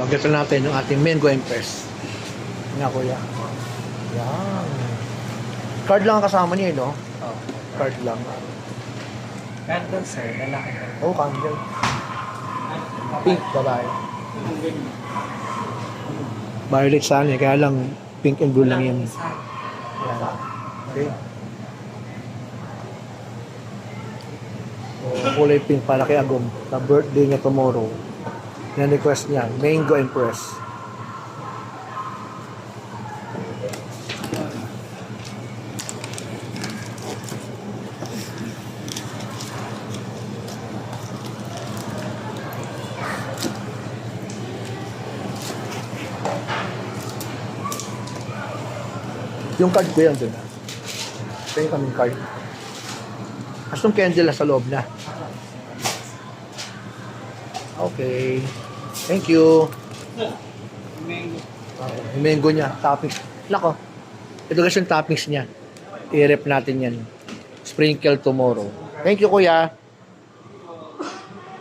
Pagkita natin yung ating Mango Empress. Nga kuya. Yan. Card lang ang kasama niya, no? Oh. Card lang. Candle, sir. Lalaki. Oh, candle. Pink, babae. Violet sana eh, kaya lang pink and blue lang yan. Yan. Okay. So, kulay pink para kay Agum. Na birthday niya tomorrow. Yan request niya, Mango Empress. Yung card ko yan doon. Ito yung kaming card. As yung candle na sa loob na. Okay. Thank you. Yung mango niya, toppings. Nako. Ito kasi yung toppings niya. I-rep natin yan. Sprinkle tomorrow. Thank you, kuya.